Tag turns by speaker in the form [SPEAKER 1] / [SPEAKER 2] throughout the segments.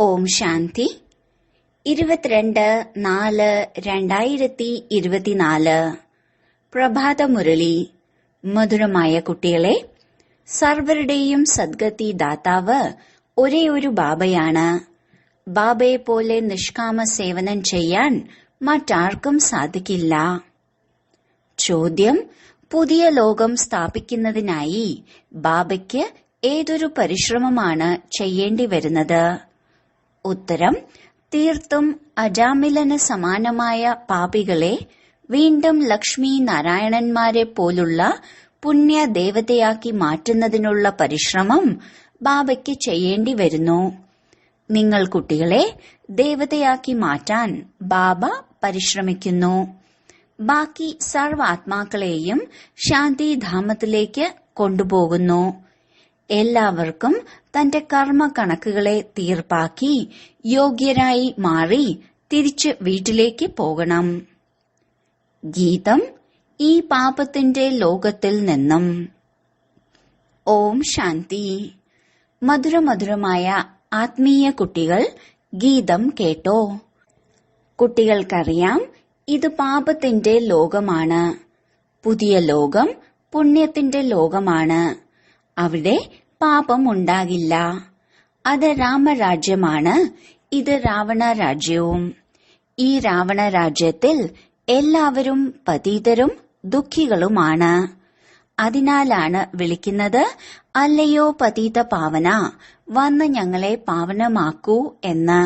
[SPEAKER 1] ഓം ശാന്തി 22/4/2024 പ്രഭാതമുരളി. മധുരമായ കുട്ടികളെ, സർവരുടെയും സദ്ഗതി ദാതാവ് ഒരേ ഒരു ബാബയാണ്. ബാബയെപ്പോലെ നിഷ്കാമ സേവനം ചെയ്യാൻ മറ്റാർക്കും സാധിക്കില്ല. ചോദ്യം: പുതിയ ലോകം സ്ഥാപിക്കുന്നതിനായി ബാബയ്ക്ക് ഏതൊരു പരിശ്രമമാണ് ചെയ്യേണ്ടി വരുന്നത്? ഉത്തരം: തീർത്തും അജാമിലന് സമാനമായ പാപികളെ വീണ്ടും ലക്ഷ്മി നാരായണന്മാരെ പോലുള്ള പുണ്യ ദേവതയാക്കി മാറ്റുന്നതിനുള്ള പരിശ്രമം ബാബയ്ക്ക് ചെയ്യേണ്ടി വരുന്നു. നിങ്ങൾ കുട്ടികളെ ദേവതയാക്കി മാറ്റാൻ ബാബ പരിശ്രമിക്കുന്നു. ബാക്കി സർവാത്മാക്കളെയും ശാന്തിധാമത്തിലേക്ക് കൊണ്ടുപോകുന്നു. എല്ലാവർക്കും തന്റെ കർമ്മ കണക്കുകളെ തീർപ്പാക്കി യോഗ്യരായി മാറി തിരിച്ച് വീട്ടിലേക്ക് പോകണം. ഗീതം: ഈ പാപത്തിന്റെ ലോകത്തിൽ നിന്നും. ഓം ശാന്തി. മധുരമധുരമായ ആത്മീയ കുട്ടികൾ, ഗീതം കേട്ടോ. കുട്ടികൾക്കറിയാം, ഇത് പാപത്തിന്റെ ലോകമാണ്. പുതിയ ലോകം പുണ്യത്തിന്റെ ലോകമാണ്. അവിടെ പാപം ഉണ്ടാകില്ല. അത് രാമരാജ്യമാണ്. ഇത് രാവണ രാജ്യവും. ഈ രാവണ രാജ്യത്തിൽ എല്ലാവരും പതിതരും ദുഃഖികളുമാണ്. അതിനാലാണ് വിളിക്കുന്നത്, അല്ലയോ പതിത പാവന, വന്ന് ഞങ്ങളെ പാവനമാക്കൂ എന്ന്.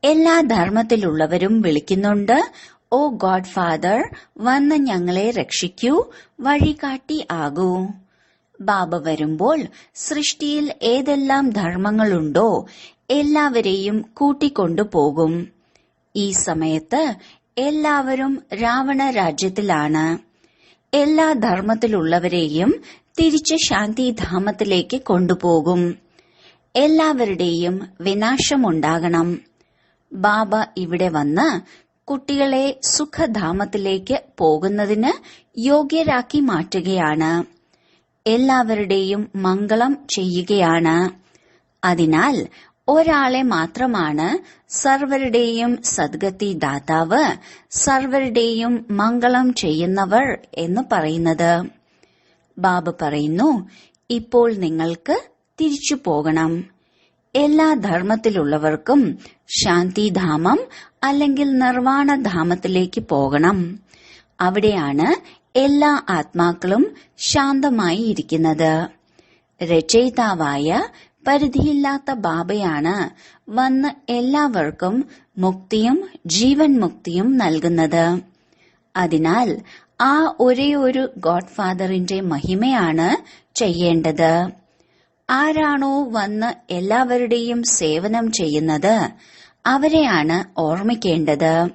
[SPEAKER 1] എല്ലാ ധർമ്മത്തിലുള്ളവരും വിളിക്കുന്നുണ്ട്, ഓ ഗോഡ് ഫാദർ, വന്ന് ഞങ്ങളെ രക്ഷിക്കൂ, വഴികാട്ടി ആകൂ. ബാബ വരുമ്പോൾ സൃഷ്ടിയിൽ ഏതെല്ലാം ധർമ്മങ്ങളുണ്ടോ എല്ലാവരെയും കൂട്ടിക്കൊണ്ടുപോകും. ഈ സമയത്ത് എല്ലാവരും രാവണ രാജ്യത്തിലാണ്. എല്ലാ ധർമ്മത്തിലുള്ളവരെയും തിരിച്ച് ശാന്തിധാമത്തിലേക്ക് കൊണ്ടുപോകും. എല്ലാവരുടെയും വിനാശമുണ്ടാകണം. ബാബ ഇവിടെ വന്ന് കുട്ടികളെ സുഖധാമത്തിലേക്ക് പോകുന്നതിന് യോഗ്യരാക്കി മാറ്റുകയാണ്. എല്ലാവരുടെയും മംഗളം ചെയ്യുകയാണ്. അതിനാൽ ഒരാളെ മാത്രമാണ് സർവരുടെയും സദ്ഗതി ദാതാവ്, സർവരുടെയും മംഗളം ചെയ്യുന്നവർ എന്ന് പറയുന്നത്. ബാബ പറയുന്നു, ഇപ്പോൾ നിങ്ങൾക്ക് തിരിച്ചു പോകണം. എല്ലാ ധർമ്മത്തിലുള്ളവർക്കും ശാന്തിധാമം അല്ലെങ്കിൽ നിർവാണധാമത്തിലേക്ക് പോകണം. അവിടെയാണ് എല്ലാ ആത്മാക്കളും ശാന്തമായി ഇരിക്കുന്നത്. രചയിതാവായ പരിധിയില്ലാത്ത ബാബയാണ് വന്ന് എല്ലാവർക്കും മുക്തിയും ജീവൻ മുക്തിയും നൽകുന്നത്. അതിനാൽ ആ ഒരേ ഒരു ഗോഡ് ഫാദറിന്റെ മഹിമയാണ് ചെയ്യേണ്ടത്. ആരാണോ വന്ന് എല്ലാവരുടെയും സേവനം ചെയ്യുന്നത് അവരെയാണ് ഓർമ്മിക്കേണ്ടത്.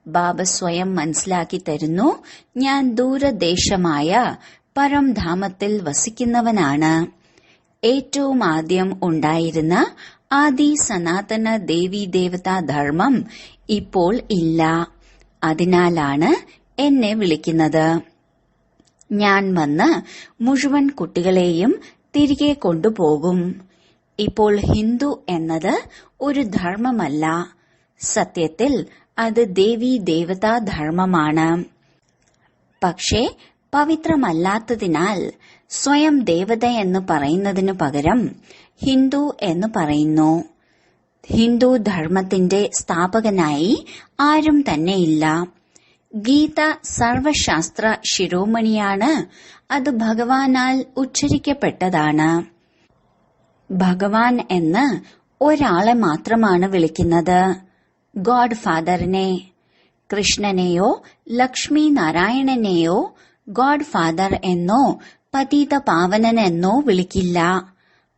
[SPEAKER 1] ബാബ സ്വയം മനസ്സിലാക്കി തരുന്നു, ഞാൻ ദൂരദേശമായ പരംധാമത്തിൽ വസിക്കുന്നവനാണ്. ഏറ്റവും ആദ്യം ഉണ്ടായിരുന്ന ആദി സനാതന ദേവീ ദേവതാ ധർമ്മം ഇപ്പോൾ ഇല്ല. അതിനാലാണ് എന്നെ വിളിക്കുന്നത്. ഞാൻ വന്ന് മുഴുവൻ കുട്ടികളെയും തിരികെ കൊണ്ടുപോകും. ഇപ്പോൾ ഹിന്ദു എന്നത് ഒരു ധർമ്മമല്ല. സത്യത്തിൽ അത് ദേവീ ദേവതാ ധർമ്മമാണ്. പക്ഷേ പവിത്രമല്ലാത്തതിനാൽ സ്വയം ദേവത എന്ന് പറയുന്നതിനു പകരം ഹിന്ദു എന്ന് പറയുന്നു. ഹിന്ദു ധർമ്മത്തിന്റെ സ്ഥാപകനായി ആരും തന്നെയില്ല. ഗീത സർവശാസ്ത്ര ശിരോമണിയാണ്. അത് ഭഗവാനാൽ ഉച്ചരിക്കപ്പെട്ടതാണ്. ഭഗവാൻ എന്ന് ഒരാളെ മാത്രമാണ് വിളിക്കുന്നത്, ഗോഡ് ഫാദറിനെ. കൃഷ്ണനെയോ ലക്ഷ്മി നാരായണനെയോ ഗോഡ് ഫാദർ എന്നോ പതിത പാവനനെന്നോ വിളിക്കില്ല.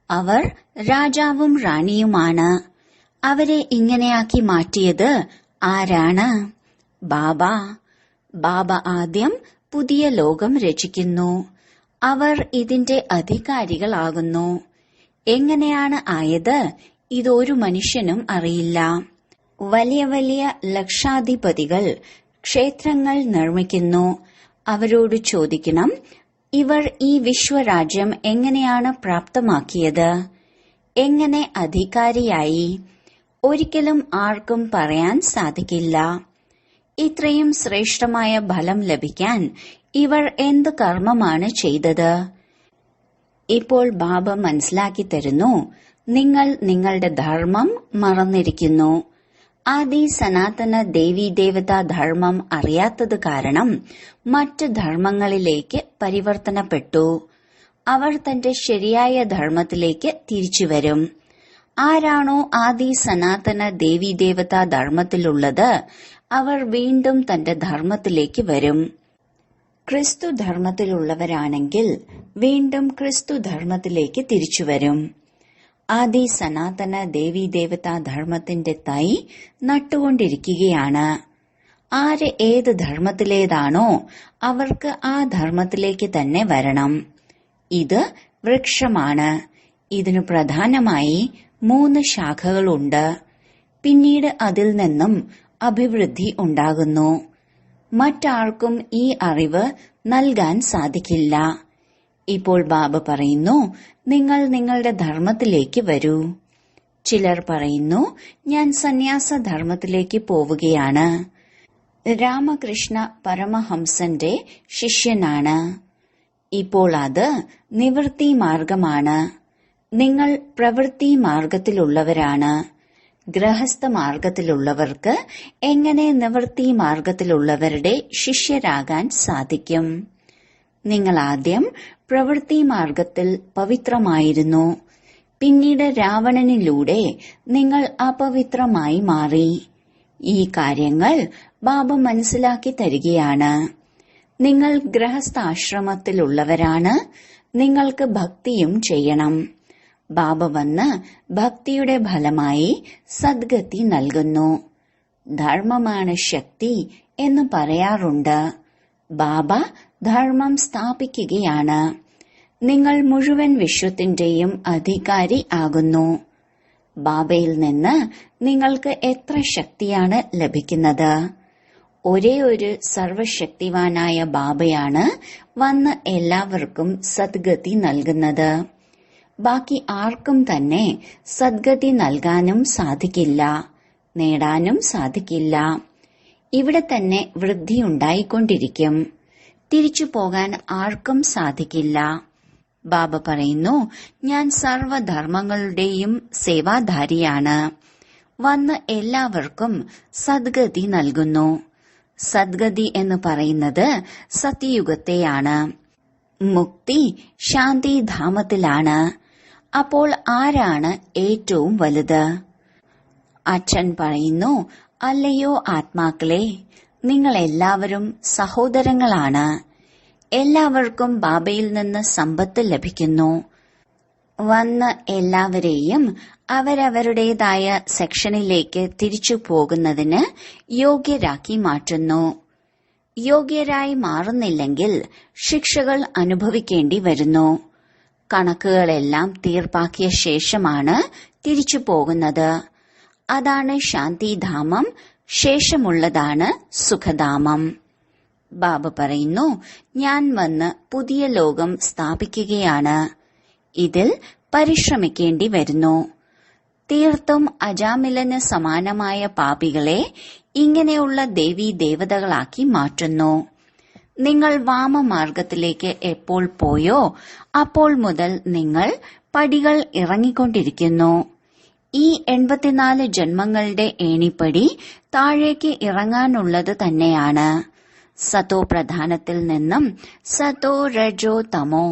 [SPEAKER 1] അവർ രാജാവും റാണിയുമാണ്. അവരെ ഇങ്ങനെയാക്കി മാറ്റിയത് ആരാണ്? ബാബ. ബാബ ആദ്യം പുതിയ ലോകം രചിക്കുന്നു. അവർ ഇതിന്റെ അധികാരികളാകുന്നു. എങ്ങനെയാണ് ആയത് ഇതൊരു മനുഷ്യനും അറിയില്ല. വലിയ വലിയ ലക്ഷാധിപതികൾ ക്ഷേത്രങ്ങൾ നിർമ്മിക്കുന്നു. അവരോട് ചോദിക്കണം, ഇവർ ഈ വിശ്വരാജ്യം എങ്ങനെയാണ് പ്രാപ്തമാക്കിയത്? എങ്ങനെ അധികാരിയായി? ഒരിക്കലും ആർക്കും പറയാൻ സാധിക്കില്ല. ഇത്രയും ശ്രേഷ്ഠമായ ഫലം ലഭിക്കാൻ ഇവർ എന്ത് കർമ്മമാണ് ചെയ്തത്? ഇപ്പോൾ ബാബ മനസ്സിലാക്കി തരുന്നു, നിങ്ങൾ നിങ്ങളുടെ ധർമ്മം മറന്നിരിക്കുന്നു. ആദി സനാതന ദേവീ ദേവതാ ധർമ്മം അറിയാത്തത് കാരണം മറ്റ് ധർമ്മങ്ങളിലേക്ക് പരിവർത്തനപ്പെട്ടു. അവർ തന്റെ ശരിയായ ധർമ്മത്തിലേക്ക് തിരിച്ചുവരും. ആരാണോ ആദി സനാതന ദേവീ ദേവതാ ധർമ്മത്തിലുള്ളത് അവർ വീണ്ടും തന്റെ ധർമ്മത്തിലേക്ക് വരും. ക്രിസ്തു ധർമ്മത്തിലുള്ളവരാണെങ്കിൽ വീണ്ടും ക്രിസ്തു ധർമ്മത്തിലേക്ക് തിരിച്ചുവരും. ആദി സനാതന ദേവീ ദേവതാ ധർമ്മത്തിന്റെ തൈ നട്ടുകൊണ്ടിരിക്കുകയാണ്. ആര് ഏത് ധർമ്മത്തിലേതാണോ അവർക്ക് ആ ധർമ്മത്തിലേക്ക് തന്നെ വരണം. ഇത് വൃക്ഷമാണ്. ഇതിനു പ്രധാനമായി 3 ശാഖകളുണ്ട്. പിന്നീട് അതിൽ നിന്നും അഭിവൃദ്ധി ഉണ്ടാകുന്നു. മറ്റാർക്കും ഈ അറിവ് നൽകാൻ സാധിക്കില്ല. ഇപ്പോൾ ബാബ പറയുന്നു, നിങ്ങൾ നിങ്ങളുടെ ധർമ്മത്തിലേക്ക് വരൂ. ചിലർ പറയുന്നു, ഞാൻ സന്യാസ ധർമ്മത്തിലേക്ക് പോവുകയാണ്. രാമകൃഷ്ണ പരമഹംസന്റെ ശിഷ്യനാണ്. ഇപ്പോൾ അത് നിവൃത്തി മാർഗമാണ്. നിങ്ങൾ പ്രവൃത്തി മാർഗത്തിലുള്ളവരാണ്. ഗൃഹസ്ഥ മാർഗത്തിലുള്ളവർക്ക് എങ്ങനെ നിവൃത്തി മാർഗത്തിലുള്ളവരുടെ ശിഷ്യരാകാൻ സാധിക്കും? നിങ്ങൾ ആദ്യം പ്രവൃത്തി മാർഗത്തിൽ പവിത്രമായിരുന്നു. പിന്നീട് രാവണനിലൂടെ നിങ്ങൾ അപവിത്രമായി മാറി. ഈ കാര്യങ്ങൾ ബാബ മനസ്സിലാക്കി തരികയാണ്. നിങ്ങൾ ഗൃഹസ്ഥാശ്രമത്തിലുള്ളവരാണ്. നിങ്ങൾക്ക് ഭക്തിയും ചെയ്യണം. ബാബ വന്ന് ഭക്തിയുടെ ഫലമായി സദ്ഗതി നൽകുന്നു. ധർമ്മമാണ് ശക്തി എന്ന് പറയാറുണ്ട്. ബാബ ധർമ്മം സ്ഥാപിക്കുകയാണ്. നിങ്ങൾ മുഴുവൻ വിശ്വത്തിന്റെയും അധികാരി ആകുന്നു. ബാബയിൽ നിന്ന് നിങ്ങൾക്ക് എത്ര ശക്തിയാണ് ലഭിക്കുന്നത്? ഒരേ ഒരു സർവശക്തിവാനായ ബാബയാണ് വന്ന് എല്ലാവർക്കും സദ്ഗതി നൽകുന്നത്. ബാക്കി ആർക്കും തന്നെ സദ്ഗതി നൽകാനും സാധിക്കില്ല, നേടാനും സാധിക്കില്ല. ഇവിടെ തന്നെ വൃദ്ധിയുണ്ടായിക്കൊണ്ടിരിക്കും. തിരിച്ചു പോകാൻ ആർക്കും സാധിക്കില്ല. ബാബ പറയുന്നു, ഞാൻ സർവധർമ്മങ്ങളുടെയും സേവാധാരിയാണ്. വന്ന് എല്ലാവർക്കും സദ്ഗതി നൽകുന്നു. സദ്ഗതി എന്ന് പറയുന്നത് സത്യയുഗത്തെയാണ്. മുക്തി ശാന്തിധാമത്തിലാണ്. അപ്പോൾ ആരാണ് ഏറ്റവും വലുത്? അച്ഛൻ പറയുന്നു, അല്ലയോ ആത്മാക്കളെ, നിങ്ങൾ എല്ലാവരും സഹോദരങ്ങളാണ്. എല്ലാവർക്കും ബാബയിൽ നിന്ന് സമ്പത്ത് ലഭിക്കുന്നു. വന്ന് എല്ലാവരെയും അവരവരുടേതായ സെക്ഷനിലേക്ക് തിരിച്ചു പോകുന്നതിന് യോഗ്യരാക്കി മാറ്റുന്നു. യോഗ്യരായി മാറുന്നില്ലെങ്കിൽ ശിക്ഷകൾ അനുഭവിക്കേണ്ടി വരുന്നു. കണക്കുകളെല്ലാം തീർപ്പാക്കിയ ശേഷമാണ് തിരിച്ചു പോകുന്നത്. അതാണ് ശാന്തിധാമം. ശേഷമുള്ളതാണ് സുഖധാമം. ബാബ പറയുന്നു, ഞാൻ വന്ന് പുതിയ ലോകം സ്ഥാപിക്കുകയാണ്. ഇതിൽ പരിശ്രമിക്കേണ്ടി വരുന്നു. തീർത്തും അജാമിലന് സമാനമായ പാപികളെ ഇങ്ങനെയുള്ള ദേവീ ദേവതകളാക്കി മാറ്റുന്നു. നിങ്ങൾ വാമമാർഗത്തിലേക്ക് എപ്പോൾ പോയോ അപ്പോൾ മുതൽ നിങ്ങൾ പടികൾ ഇറങ്ങിക്കൊണ്ടിരിക്കുന്നു. ഈ 84 ജന്മങ്ങളുടെ ഏണിപ്പടി താഴേക്ക് ഇറങ്ങാനുള്ളത് തന്നെയാണ്. സതോ പ്രധാനത്തിൽ നിന്നും സതോ രജോ തമോ.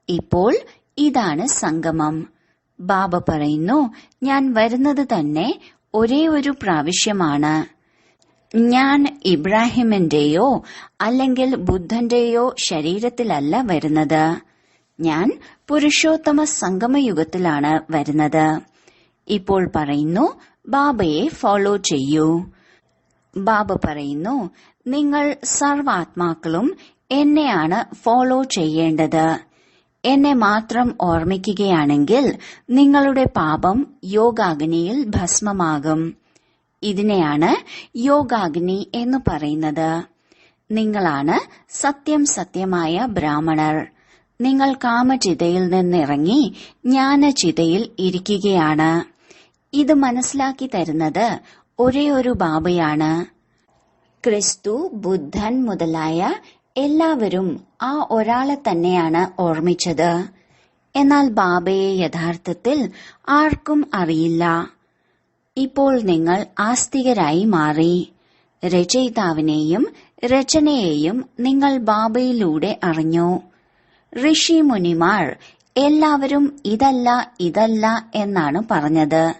[SPEAKER 1] ഇപ്പോൾ ഇതാണ് സംഗമം. ബാബ പറയുന്നു, ഞാൻ വരുന്നത് തന്നെ ഒരേ ഒരു പ്രാവശ്യമാണ്. ഞാൻ ഇബ്രാഹിമിന്റെയോ അല്ലെങ്കിൽ ബുദ്ധന്റെയോ ശരീരത്തിലല്ല വരുന്നത്. ഞാൻ പുരുഷോത്തമ സംഗമയുഗത്തിലാണ് വരുന്നത്. ഇപ്പോൾ പറയുന്നു, ബാബയെ ഫോളോ ചെയ്യൂ. ബാബ പറയുന്നു, നിങ്ങൾ സർവാത്മാക്കളും എന്നെയാണ് ഫോളോ ചെയ്യേണ്ടത്. എന്നെ മാത്രം ഓർമ്മിക്കുകയാണെങ്കിൽ നിങ്ങളുടെ പാപം യോഗാഗ്നിയിൽ ഭസ്മമാകും. ഇതിനെയാണ് യോഗാഗ്നി എന്ന് പറയുന്നത്. നിങ്ങളാണ് സത്യം സത്യമായ ബ്രാഹ്മണർ. നിങ്ങൾ കാമചിതയിൽ നിന്നിറങ്ങി ജ്ഞാനചിതയിൽ ഇരിക്കുകയാണ്. ഇത് മനസ്സിലാക്കി തരുന്നത് ഒരേ ഒരു ബാബയാണ്. ക്രിസ്തു, ബുദ്ധൻ മുതലായ എല്ലാവരും ആ ഒരാളെ തന്നെയാണ് ഓർമ്മിച്ചത്. എന്നാൽ ബാബയെ യഥാർത്ഥത്തിൽ ആർക്കും അറിയില്ല. ഇപ്പോൾ നിങ്ങൾ ആസ്തികരായി മാറി. രചയിതാവിനെയും രചനയെയും നിങ്ങൾ ബാബയിലൂടെ അറിഞ്ഞു. ഋഷി മുനിമാർ എല്ലാവരും ഇതല്ല ഇതല്ല എന്നാണ് പറഞ്ഞത്.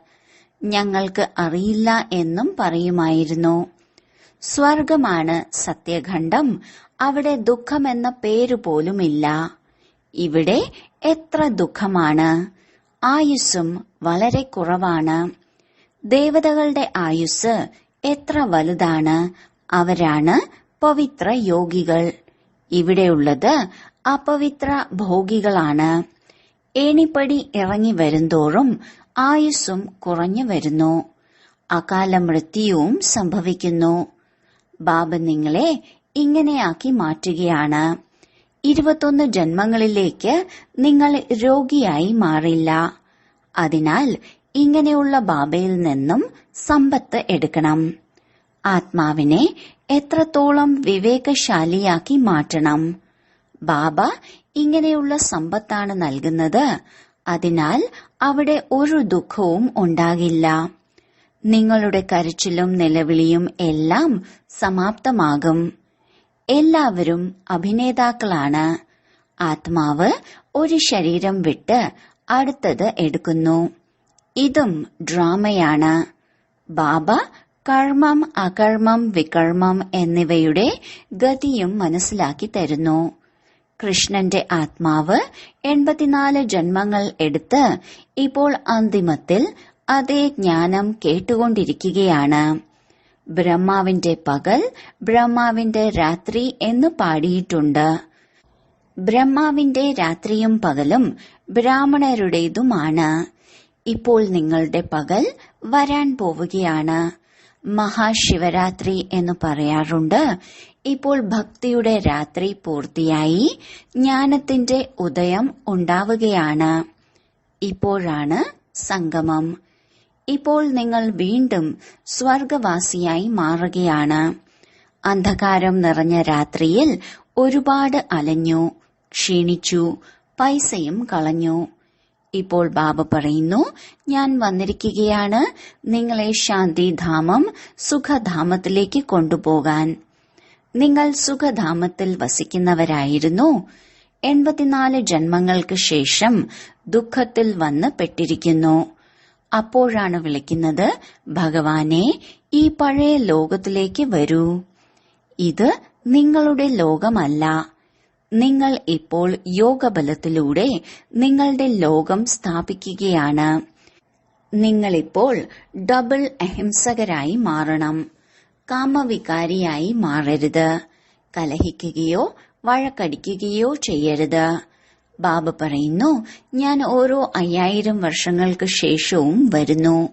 [SPEAKER 1] ഞങ്ങൾക്ക് അറിയില്ല എന്നും പറയുമായിരുന്നു. സ്വർഗമാണ് സത്യഖണ്ഡം. അവിടെ ദുഃഖമെന്ന പേരുപോലുമില്ല. ഇവിടെ എത്ര ദുഃഖമാണ്. ആയുസ്സും വളരെ കുറവാണ്. ദേവതകളുടെ ആയുസ് എത്ര വലുതാണ്. അവരാണ് പവിത്ര യോഗികൾ. ഇവിടെയുള്ളത് അപവിത്ര ഭോഗികളാണ്. ഏണിപ്പടി ഇറങ്ങി വരുന്തോറും ആയുസ്സും കുറഞ്ഞു വരുന്നു. അകാല മൃത്യുവും സംഭവിക്കുന്നു. ബാബ നിങ്ങളെ ഇങ്ങനെയാക്കി മാറ്റുകയാണ്. 21 ജന്മങ്ങളിലേക്ക് നിങ്ങൾ രോഗിയായി മാറില്ല. അതിനാൽ ഇങ്ങനെയുള്ള ബാബയിൽ നിന്നും സമ്പത്ത് എടുക്കണം. ആത്മാവിനെ എത്രത്തോളം വിവേകശാലിയാക്കി മാറ്റണം. ബാബ ഇങ്ങനെയുള്ള സമ്പത്താണ് നൽകുന്നത്. അതിനാൽ അവിടെ ഒരു ദുഃഖവും ഉണ്ടാകില്ല. നിങ്ങളുടെ കരച്ചിലും നിലവിളിയും എല്ലാം സമാപ്തമാകും. എല്ലാവരും അഭിനേതാക്കളാണ്. ആത്മാവ് ഒരു ശരീരം വിട്ട് അടുത്തത് എടുക്കുന്നു. ഇതും ഡ്രാമയാണ്. ബാബ കർമ്മം, അകർമ്മം, വികർമ്മം എന്നിവയുടെ ഗതിയും മനസ്സിലാക്കി തരുന്നു. കൃഷ്ണന്റെ ആത്മാവ് 84 ജന്മങ്ങൾ എടുത്ത് ഇപ്പോൾ അന്തിമത്തിൽ അതേ ജ്ഞാനം കേട്ടുകൊണ്ടിരിക്കുകയാണ്. ബ്രഹ്മാവിന്റെ പകൽ, ബ്രഹ്മാവിന്റെ രാത്രി എന്ന് പാടിയിട്ടുണ്ട്. ബ്രഹ്മാവിന്റെ രാത്രിയും പകലും ബ്രാഹ്മണരുടേതുമാണ്. ഇപ്പോൾ നിങ്ങളുടെ പകൽ വരാൻ പോവുകയാണ്. മഹാശിവരാത്രി എന്ന് പറയാറുണ്ട്. ഇപ്പോൾ ഭക്തിയുടെ രാത്രി പൂർത്തിയായി ജ്ഞാനത്തിന്റെ ഉദയം ഉണ്ടാവുകയാണ്. ഇപ്പോഴാണ് സംഗമം. ഇപ്പോൾ നിങ്ങൾ വീണ്ടും സ്വർഗവാസിയായി മാറുകയാണ്. അന്ധകാരം നിറഞ്ഞ രാത്രിയിൽ ഒരുപാട് അലഞ്ഞു, ക്ഷീണിച്ചു, പൈസയും കളഞ്ഞു. ഇപ്പോൾ ബാബ പറയുന്നു, ഞാൻ വന്നിരിക്കുകയാണ് നിങ്ങളെ ശാന്തിധാമം, സുഖധാമത്തിലേക്ക് കൊണ്ടുപോകാൻ. നിങ്ങൾ സുഖധാമത്തിൽ വസിക്കുന്നവരായിരുന്നു. 84 ജന്മങ്ങൾക്ക് ശേഷം ദുഃഖത്തിൽ വന്ന് പെട്ടിരിക്കുന്നു. അപ്പോഴാണ് വിളിക്കുന്നത്, ഭഗവാനെ ഈ പഴയ ലോകത്തിലേക്ക് വരൂ. ഇത് നിങ്ങളുടെ ലോകമല്ല. നിങ്ങൾ ഇപ്പോൾ യോഗബലത്തിലൂടെ നിങ്ങളുടെ ലോകം സ്ഥാപിക്കുകയാണ്. നിങ്ങളിപ്പോൾ ഡബിൾ അഹിംസകരായി മാറണം. കാമവികാരിയായി മാറരുത്. കലഹിക്കുകയോ വഴക്കടിക്കുകയോ ചെയ്യരുത്. ബാബ പറയുന്നു, ഞാൻ ഓരോ 5000 വർഷങ്ങൾക്ക് ശേഷവും വരുന്നു.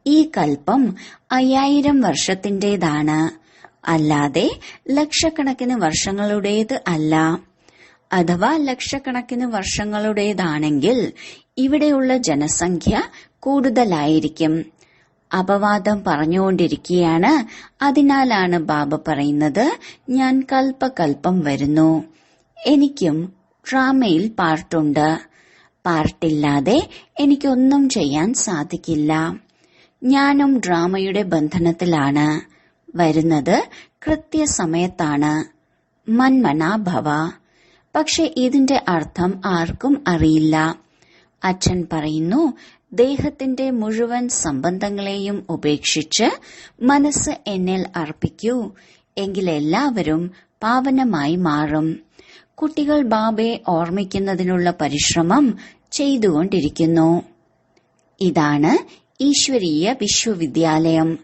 [SPEAKER 1] ഈ കൽപ്പം 5000 വർഷത്തിന്റേതാണ്, അല്ലാതെ ലക്ഷക്കണക്കിന് വർഷങ്ങളുടേത് അല്ല. അഥവാ ലക്ഷക്കണക്കിന് വർഷങ്ങളുടേതാണെങ്കിൽ ഇവിടെയുള്ള ജനസംഖ്യ കൂടുതലായിരിക്കും. അപവാദം പറഞ്ഞുകൊണ്ടിരിക്കുകയാണ്. അതിനാലാണ് ബാബ പറയുന്നത്, ഞാൻ കൽപ്പകൽപ്പം വരുന്നു. എനിക്കും ഡ്രാമയിൽ പാർട്ടുണ്ട്. പാർട്ടില്ലാതെ എനിക്കൊന്നും ചെയ്യാൻ സാധിക്കില്ല. ഞാനും ഡ്രാമയുടെ ബന്ധനത്തിലാണ്. വരുന്നത് കൃത്യസമയത്താണ്. മന്മനാഭവ. പക്ഷെ ഇതിന്റെ അർത്ഥം ആർക്കും അറിയില്ല. അച്ഛൻ പറയുന്നു, ദേഹത്തിന്റെ മുഴുവൻ സംബന്ധങ്ങളെയും ഉപേക്ഷിച്ച് മനസ്സ് എന്നിൽ അർപ്പിക്കൂ, എങ്കിലെല്ലാവരും പാവനമായി മാറും. കുട്ടികൾ ബാബയെ ഓർമ്മിക്കുന്നതിനുള്ള പരിശ്രമം ചെയ്തുകൊണ്ടിരിക്കുന്നു. ഇതാണ് ഈശ്വരീയ വിശ്വവിദ്യാലയം.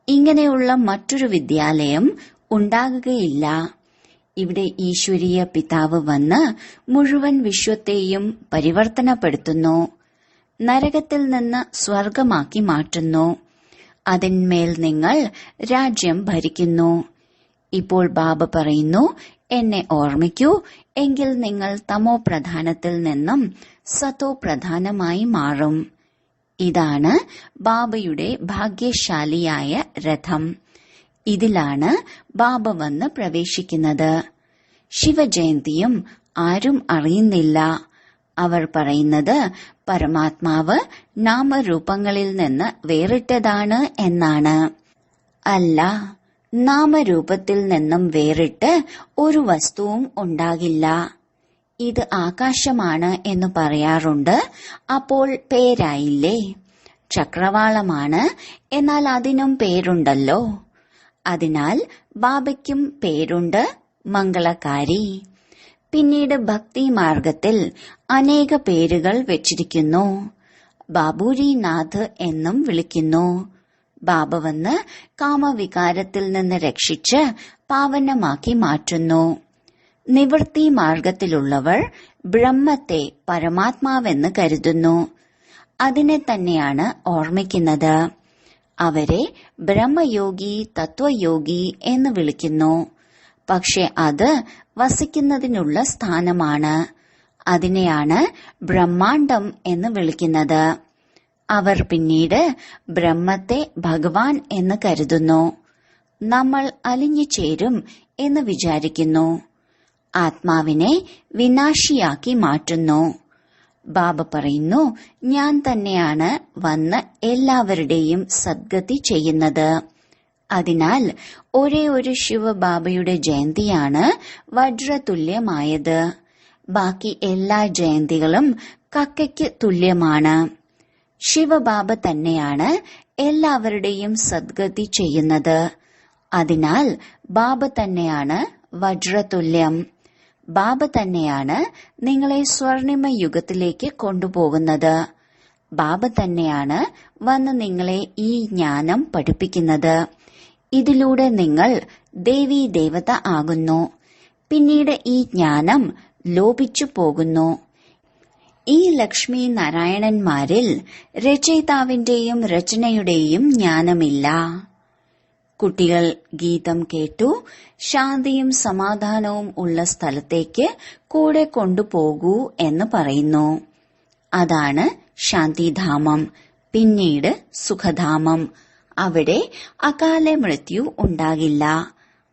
[SPEAKER 1] ഇങ്ങനെയുള്ള മറ്റൊരു വിദ്യാലയം ഉണ്ടാകുകയില്ല. ഇവിടെ ഈശ്വരീയ പിതാവ് വന്ന് മുഴുവൻ വിശ്വത്തെയും പരിവർത്തനപ്പെടുത്തുന്നു. നരകത്തിൽ നിന്ന് സ്വർഗമാക്കി മാറ്റുന്നു. അതിന്മേൽ നിങ്ങൾ രാജ്യം ഭരിക്കുന്നു. ഇപ്പോൾ ബാബ പറയുന്നു, എന്നെ ഓർമ്മിക്കൂ, എങ്കിൽ നിങ്ങൾ തമോ പ്രധാനത്തിൽ നിന്നും സതോ പ്രധാനമായി മാറും. ഇതാണ് ബാബയുടെ ഭാഗ്യശാലിയായ രഥം. ഇതിലാണ് ബാബ വന്ന് പ്രവേശിക്കുന്നത്. ശിവജയന്തിയും ആരും അറിയുന്നില്ല. അവർ പറയുന്നത് പരമാത്മാവ് നാമരൂപങ്ങളിൽ നിന്ന് വേറിട്ടതാണ് എന്നാണ്. അല്ല, നാമരൂപത്തിൽ നിന്നും വേറിട്ട് ഒരു വസ്തുവും ഉണ്ടാകില്ല. ഇത് ആകാശമാണ് എന്ന് പറയാറുണ്ട്. അപ്പോൾ പേരായില്ലേ? ചക്രവാളമാണ്, എന്നാൽ അതിനും പേരുണ്ടല്ലോ. അതിനാൽ ബാബയ്ക്കും പേരുണ്ട്, മംഗളകാരി. പിന്നീട് ഭക്തി മാർഗത്തിൽ അനേക പേരുകൾ വെച്ചിരിക്കുന്നു. ബാബുരിനാഥ് എന്നും വിളിക്കുന്നു. ബാബ വന്ന് കാമവികാരത്തിൽ നിന്ന് രക്ഷിച്ച് പാവനമാക്കി മാറ്റുന്നു. നിവൃത്തി മാർഗത്തിലുള്ളവർ ബ്രഹ്മത്തെ പരമാത്മാവെന്ന് കരുതുന്നു. അതിനെ തന്നെയാണ് ഓർമ്മിക്കുന്നത്. അവരെ ബ്രഹ്മയോഗി, തത്വയോഗി എന്ന് വിളിക്കുന്നു. പക്ഷെ അത് വസിക്കുന്നതിനുള്ള സ്ഥാനമാണ്. അതിനെയാണ് ബ്രഹ്മാണ്ടം എന്ന് വിളിക്കുന്നത്. അവർ പിന്നീട് ബ്രഹ്മത്തെ ഭഗവാൻ എന്ന് കരുതുന്നു. നമ്മൾ അലിഞ്ഞു ചേരും എന്ന് വിചാരിക്കുന്നു. ആത്മാവിനെ വിനാശിയാക്കി മാറ്റുന്നു. ബാബ പറയുന്നു, ഞാൻ തന്നെയാണ് വന്ന് എല്ലാവരുടെയും സദ്ഗതി ചെയ്യുന്നത്. അതിനാൽ ഒരേ ഒരു ശിവബാബയുടെ ജയന്തിയാണ് വജ്രതുല്യമായത്. ബാക്കി എല്ലാ ജയന്തികളും കക്കയ്ക്ക് തുല്യമാണ്. ശിവബാബ തന്നെയാണ് എല്ലാവരുടെയും സദ്ഗതി ചെയ്യുന്നത്. അതിനാൽ ബാബ തന്നെയാണ് വജ്രതുല്യം. ബാബ തന്നെയാണ് നിങ്ങളെ സ്വർണിമ യുഗത്തിലേക്ക് കൊണ്ടുപോകുന്നത്. ബാബ തന്നെയാണ് വന്ന് നിങ്ങളെ ഈ ജ്ഞാനം പഠിപ്പിക്കുന്നത്. ഇതിലൂടെ നിങ്ങൾ ദേവീ ദേവത ആകുന്നു. പിന്നീട് ഈ ജ്ഞാനം ലോപിച്ചു പോകുന്നു. ഈ ലക്ഷ്മി നാരായണന്മാരിൽ രചയിതാവിന്റെയും രചനയുടെയും ജ്ഞാനമില്ല. കുട്ടികൾ ഗീതം കേട്ടു. ശാന്തിയും സമാധാനവും ഉള്ള സ്ഥലത്തേക്ക് കൂടെ കൊണ്ടുപോകൂ എന്ന് പറയുന്നു. അതാണ് ശാന്തിധാമം, പിന്നീട് സുഖധാമം. അവിടെ അകാല മൃത്യു ഉണ്ടാകില്ല.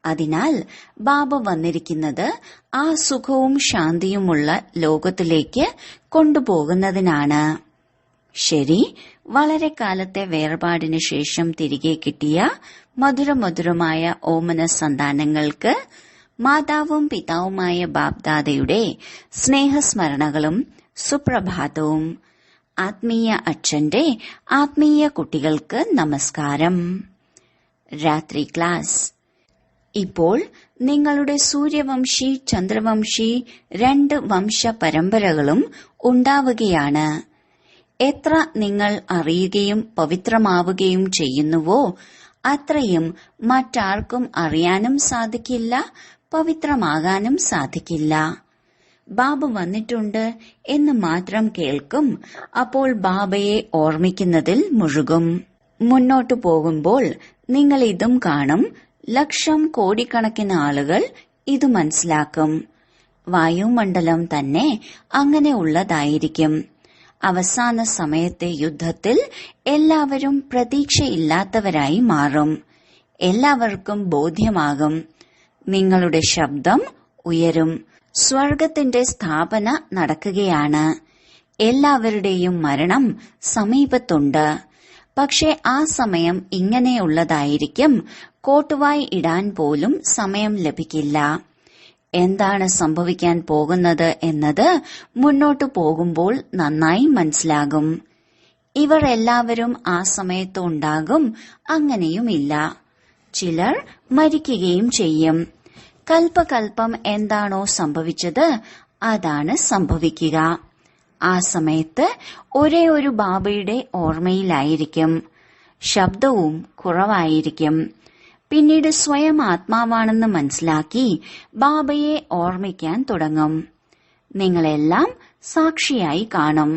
[SPEAKER 1] അതിനാൽ ബാബ വന്നിരിക്കുന്നത് ആ സുഖവും ശാന്തിയുമുള്ള ലോകത്തിലേക്ക് കൊണ്ടുപോകുന്നതിനാണ്. ശരി, വളരെ കാലത്തെ വേർപാടിനു ശേഷം തിരികെ കിട്ടിയ മധുരമധുരമായ ഓമന സന്താനങ്ങൾക്ക് മാതാവും പിതാവുമായ ബാബ്ദാദയുടെ സ്നേഹസ്മരണകളും സുപ്രഭാതവും. ആത്മീയ അച്ഛന്റെ ആത്മീയ കുട്ടികൾക്ക് നമസ്കാരം. രാത്രി ക്ലാസ്. ഇപ്പോൾ നിങ്ങളുടെ സൂര്യവംശി, ചന്ദ്രവംശി 2 വംശ പരമ്പരകളും ഉണ്ടാവുകയാണ്. എത്ര നിങ്ങൾ അറിയുകയും പവിത്രമാവുകയും ചെയ്യുന്നുവോ അത്രയും മറ്റാർക്കും അറിയാനും സാധിക്കില്ല, പവിത്രമാകാനും സാധിക്കില്ല. ബാബ വന്നിട്ടുണ്ട് എന്ന് മാത്രം കേൾക്കും. അപ്പോൾ ബാബയെ ഓർമ്മിക്കുന്നതിൽ മുഴുകും. മുന്നോട്ടു പോകുമ്പോൾ നിങ്ങൾ ഇതും കാണും. ലക്ഷം കോടിക്കണക്കിന് ആളുകൾ ഇത് മനസ്സിലാക്കും. വായുമണ്ഡലം തന്നെ അങ്ങനെ ഉള്ളതായിരിക്കും. അവസാന സമയത്തെ യുദ്ധത്തിൽ എല്ലാവരും പ്രതീക്ഷയില്ലാത്തവരായി മാറും. എല്ലാവർക്കും ബോധ്യമാകും. നിങ്ങളുടെ ശബ്ദം ഉയരും. സ്വർഗത്തിന്റെ സ്ഥാപന നടക്കുകയാണ്. എല്ലാവരുടെയും മരണം സമീപത്തുണ്ട്. പക്ഷെ ആ സമയം ഇങ്ങനെയുള്ളതായിരിക്കും. കോട്ടുവായി ഇടാൻ പോലും സമയം ലഭിക്കില്ല. എന്താണ് സംഭവിക്കാൻ പോകുന്നത് എന്നത് മുന്നോട്ടു പോകുമ്പോൾ നന്നായി മനസ്സിലാകും. ഇവർ എല്ലാവരും ആ സമയത്ത് ഉണ്ടാകും, അങ്ങനെയുമില്ല. ചിലർ മരിക്കുകയും ചെയ്യും. കൽപ്പകൽപ്പം എന്താണോ സംഭവിച്ചത് അതാണ് സംഭവിക്കുക. ആ സമയത്ത് ഒരേ ഒരു ബാബയുടെ ഓർമ്മയിലായിരിക്കും. ശബ്ദവും കുറവായിരിക്കും. പിന്നീട് സ്വയം ആത്മാവാണെന്ന് മനസ്സിലാക്കി ബാബയെ ഓർമ്മിക്കാൻ തുടങ്ങും. നിങ്ങളെല്ലാം സാക്ഷിയായി കാണും.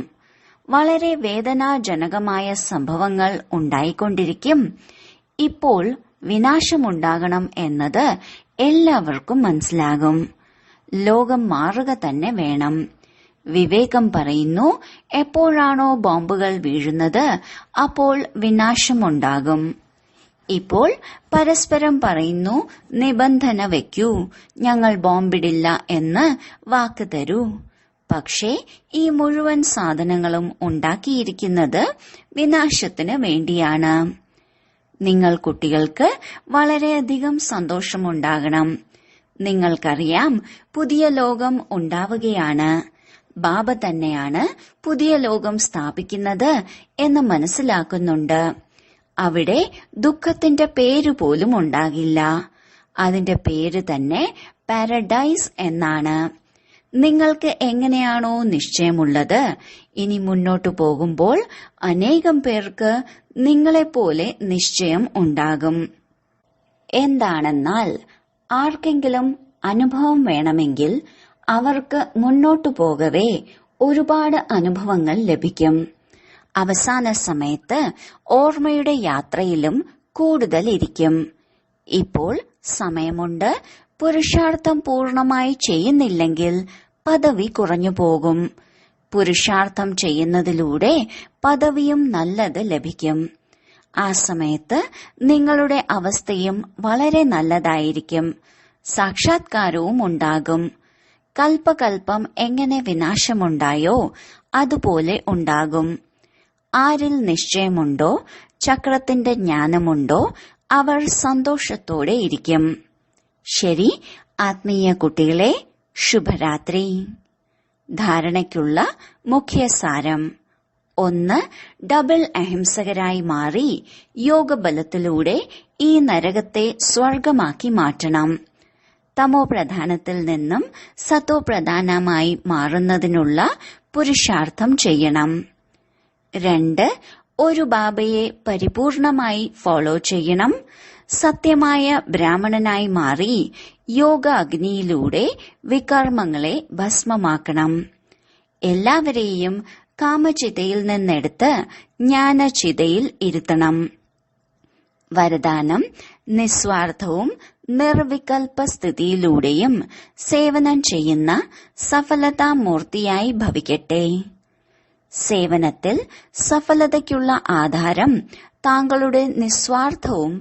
[SPEAKER 1] വളരെ വേദനാജനകമായ സംഭവങ്ങൾ ഉണ്ടായിക്കൊണ്ടിരിക്കും. ഇപ്പോൾ വിനാശമുണ്ടാകണം എന്നത് എല്ലാവർക്കും മനസ്സിലാകും. ലോകം മാറുക തന്നെ വേണം. വിവേകം പറയുന്നു, എപ്പോഴാണോ ബോംബുകൾ വീഴുന്നത് അപ്പോൾ വിനാശമുണ്ടാകും. ഇപ്പോൾ പരസ്പരം പറയുന്നു, നിബന്ധന വെക്കൂ, ഞങ്ങൾ ബോംബിടില്ല എന്ന് വാക്ക് തരൂ. പക്ഷേ ഈ മുഴുവൻ സാധനങ്ങളും ഉണ്ടാക്കിയിരിക്കുന്നത് വിനാശത്തിന് വേണ്ടിയാണ്. നിങ്ങൾ കുട്ടികൾക്ക് വളരെയധികം സന്തോഷമുണ്ടാകണം. നിങ്ങൾക്കറിയാം, പുതിയ ലോകം ഉണ്ടാവുകയാണ്. ബാബ തന്നെയാണ് പുതിയ ലോകം സ്ഥാപിക്കുന്നത് എന്ന് മനസ്സിലാക്കുന്നുണ്ട്. അവിടെ ദുഃഖത്തിന്റെ പേര് പോലും ഉണ്ടാകില്ല. അതിന്റെ പേര് തന്നെ പാരഡൈസ് എന്നാണ്. നിങ്ങൾക്ക് എങ്ങനെയാണോ നിശ്ചയമുള്ളത്, ഇനി മുന്നോട്ടു പോകുമ്പോൾ അനേകം പേർക്ക് നിങ്ങളെപ്പോലെ നിശ്ചയം ഉണ്ടാകും. എന്താണെന്നാൽ ആർക്കെങ്കിലും അനുഭവം വേണമെങ്കിൽ അവർക്ക് മുന്നോട്ടു പോകവേ ഒരുപാട് അനുഭവങ്ങൾ ലഭിക്കും. അവസാന സമയത്ത് ഓർമ്മയുടെ യാത്രയിലും കൂടുതൽ ഇരിക്കും. ഇപ്പോൾ സമയമുണ്ട്. പുരുഷാർത്ഥം പൂർണമായി ചെയ്യുന്നില്ലെങ്കിൽ പദവി കുറഞ്ഞു പോകും. പുരുഷാർത്ഥം ചെയ്യുന്നതിലൂടെ പദവിയും നല്ലത് ലഭിക്കും. ആ സമയത്ത് നിങ്ങളുടെ അവസ്ഥയും വളരെ നല്ലതായിരിക്കും. സാക്ഷാത്കാരവും ഉണ്ടാകും. കൽപ്പകൽപ്പം എങ്ങനെ വിനാശമുണ്ടായോ അതുപോലെ ഉണ്ടാകും. ആരിൽ നിശ്ചയമുണ്ടോ, ചക്രത്തിന്റെ ജ്ഞാനമുണ്ടോ, അവർ സന്തോഷത്തോടെ ഇരിക്കും. ശരി ആത്മീയ കുട്ടികളെ, ശുഭരാത്രി. ധാരണയ്ക്കുള്ള മുഖ്യസാരം: 1. ഡബിൾ അഹിംസകരായി മാറി യോഗബലത്തിലൂടെ ഈ നരകത്തെ സ്വർഗമാക്കി മാറ്റണം. തമോ പ്രധാനത്തിൽ നിന്നും സത്തോ പ്രധാനമായി മാറുന്നതിനുള്ള പുരുഷാർത്ഥം ചെയ്യണം. 2. ഒരു ബാബയെ പരിപൂർണമായി ഫോളോ ചെയ്യണം. സത്യമായ ബ്രാഹ്മണനായി മാറി യോഗ അഗ്നിയിലൂടെ വികർമ്മങ്ങളെ ഭസ്മമാക്കണം. എല്ലാവരെയും കാമചിതയിൽ നിന്നെടുത്ത് ജ്ഞാനചിതയിൽ ഇരുത്തണം. വരദാനം: നിസ്വാർത്ഥവും നിർവികൽപ സ്ഥിതിയിലൂടെയും സേവനം ചെയ്യുന്ന സഫലതാമൂർത്തിയായി ഭവിക്കട്ടെ. സേവനത്തിൽ സഫലതയ്ക്കുള്ള ആധാരം താങ്കളുടെ നിസ്വാർത്ഥവും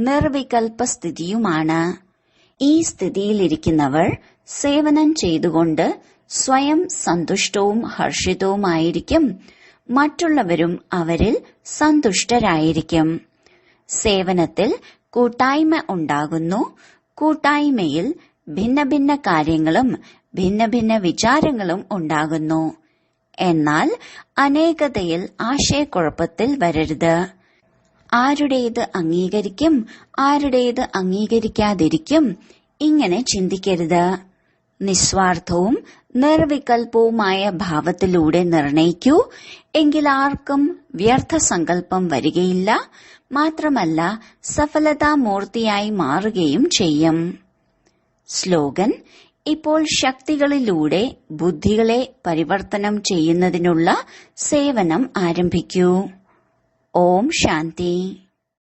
[SPEAKER 1] നിർവികൽപ സ്ഥിതിയുമാണ്. ഈ സ്ഥിതിയിലിരിക്കുന്നവർ സേവനം ചെയ്തുകൊണ്ട് സ്വയം സന്തുഷ്ടവും ഹർഷിതവുമായിരിക്കും. മറ്റുള്ളവരും അവരിൽ സന്തുഷ്ടരായിരിക്കും. സേവനത്തിൽ കൂട്ടായ്മ ഉണ്ടാകുന്നു. കൂട്ടായ്മയിൽ ഭിന്ന ഭിന്ന കാര്യങ്ങളും ഭിന്ന ഭിന്ന വിചാരങ്ങളും ഉണ്ടാകുന്നു. എന്നാൽ അനേകതയിൽ ആശയക്കുഴപ്പത്തിൽ വരരുത്. ആരുടേത് അംഗീകരിക്കും, ആരുടേത് അംഗീകരിക്കാതിരിക്കും, ഇങ്ങനെ ചിന്തിക്കരുത്. നിസ്വാർത്ഥവും നിർവികൽപവുമായ ഭാവത്തിലൂടെ നിർണയിക്കൂ. എങ്കിൽ ആർക്കും വ്യർത്ഥ സങ്കല്പം വരികയില്ല. മാത്രമല്ല സഫലതാമൂർത്തിയായി മാറുകയും ചെയ്യും. സ്ലോഗൻ: ഇപ്പോൾ ശക്തികളിലൂടെ ബുദ്ധികളെ പരിവർത്തനം ചെയ്യുന്നതിനുള്ള സേവനം ആരംഭിക്കൂ. ഓം ശാന്തി.